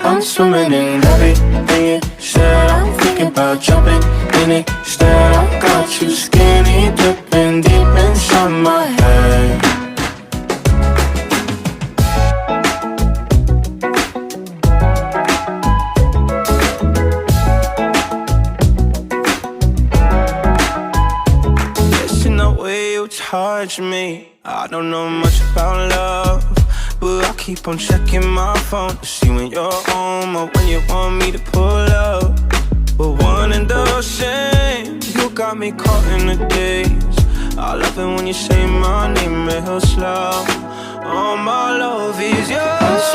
I'm swimming in everything you said. I'm thinking about jumping in it instead. I got you skinny dipping deep inside my head. Guessing the way you touch me, I don't know much about love, but I keep on checking my phone to see when you're home or when you want me to pull up. But one and the same, you got me caught in the daze. I love it when you say my name real slow. All my love is yours.